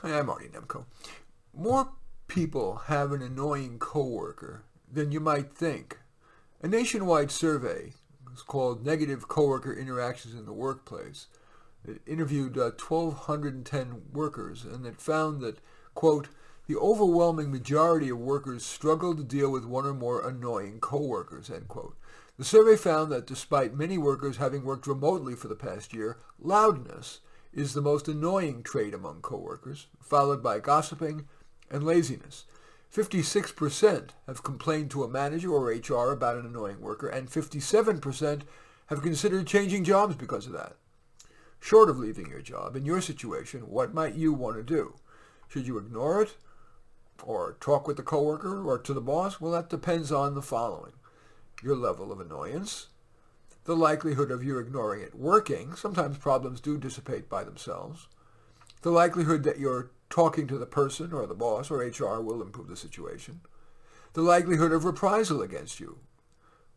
Hi, I'm Marty Nemko. More people have an annoying coworker than you might think. A nationwide survey, it's called Negative Coworker Interactions in the Workplace, it interviewed 1,210 workers, and it found that, quote, the overwhelming majority of workers struggle to deal with one or more annoying coworkers, end quote. The survey found that despite many workers having worked remotely for the past year, loudness is the most annoying trait among coworkers, followed by gossiping and laziness. 56% have complained to a manager or HR about an annoying worker, and 57% have considered changing jobs because of that. Short of leaving your job, in your situation, what might you want to do? Should you ignore it? Or talk with the coworker or to the boss? Well, that depends on the following. Your level of annoyance, the likelihood of you ignoring it working. Sometimes problems do dissipate by themselves. The likelihood that you're talking to the person or the boss or HR will improve the situation. The likelihood of reprisal against you.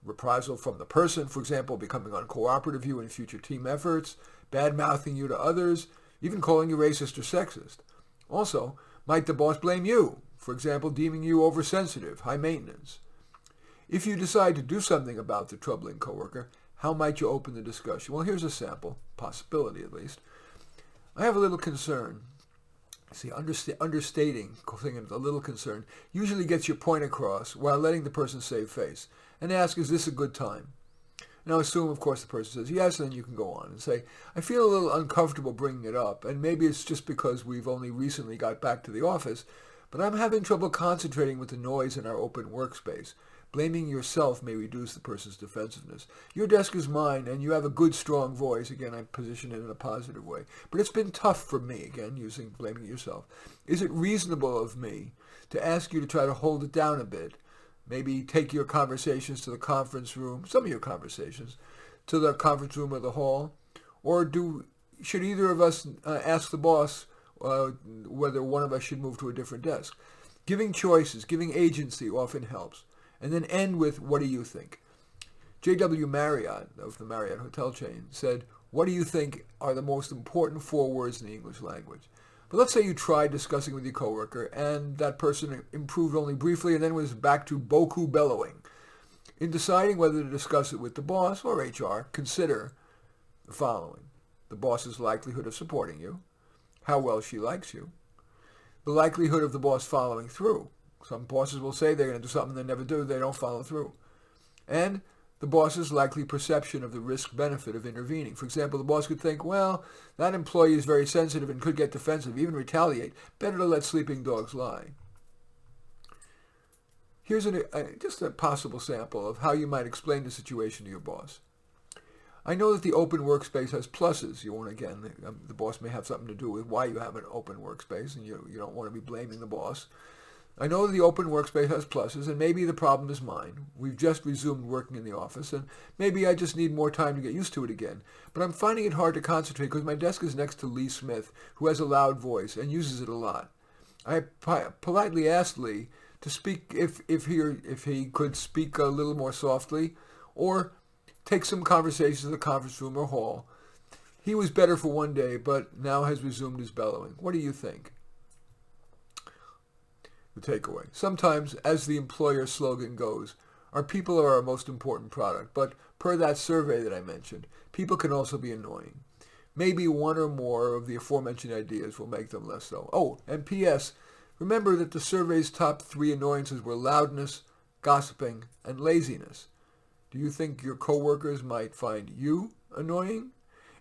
Reprisal from the person, for example, becoming uncooperative with you in future team efforts, bad-mouthing you to others, even calling you racist or sexist. Also, might the boss blame you, for example, deeming you oversensitive, high maintenance? If you decide to do something about the troubling coworker, how might you open the discussion? Well, here's a sample, possibility at least. I have a little concern. See, understating a little concern usually gets your point across while letting the person save face. And ask, is this a good time? Now assume, of course, the person says yes, and then you can go on and say, I feel a little uncomfortable bringing it up, and maybe it's just because we've only recently got back to the office, but I'm having trouble concentrating with the noise in our open workspace. Blaming yourself may reduce the person's defensiveness. Your desk is mine, and you have a good, strong voice. Again, I position it in a positive way. But it's been tough for me, again, using blaming yourself. Is it reasonable of me to ask you to try to hold it down a bit? Maybe take your conversations to the conference room, some of your conversations, to the conference room or the hall? Or should either of us ask the boss whether one of us should move to a different desk? Giving choices, giving agency often helps. And then end with, what do you think? J.W. Marriott, of the Marriott hotel chain, said, what do you think are the most important 4 words in the English language? But let's say you tried discussing with your coworker, and that person improved only briefly and then was back to beaucoup bellowing. In deciding whether to discuss it with the boss or HR, consider the following. The boss's likelihood of supporting you, how well she likes you, the likelihood of the boss following through. Some bosses will say they're going to do something they never do, they don't follow through. And the boss's likely perception of the risk-benefit of intervening. For example, the boss could think, well, that employee is very sensitive and could get defensive, even retaliate. Better to let sleeping dogs lie. Here's just a possible sample of how you might explain the situation to your boss. I know that the open workspace has pluses. You won't, again, the boss may have something to do with why you have an open workspace, and you don't want to be blaming the boss. I know that the open workspace has pluses, and maybe the problem is mine. We've just resumed working in the office, and maybe I just need more time to get used to it again. But I'm finding it hard to concentrate because my desk is next to Lee Smith, who has a loud voice and uses it a lot. I politely asked Lee to speak if he could speak a little more softly, or take some conversations in the conference room or hall. He was better for one day, but now has resumed his bellowing. What do you think? The takeaway. Sometimes, as the employer slogan goes, our people are our most important product, but per that survey that I mentioned, people can also be annoying. Maybe one or more of the aforementioned ideas will make them less so. Oh, and P.S., remember that the survey's top 3 annoyances were loudness, gossiping, and laziness. Do you think your coworkers might find you annoying?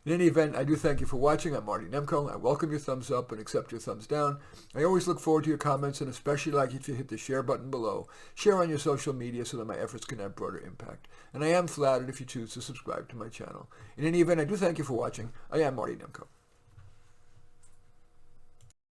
In any event, I do thank you for watching. I'm Marty Nemko. I welcome your thumbs up and accept your thumbs down. I always look forward to your comments, and especially like if you hit the share button below. Share on your social media so that my efforts can have broader impact. And I am flattered if you choose to subscribe to my channel. In any event, I do thank you for watching. I am Marty Nemko.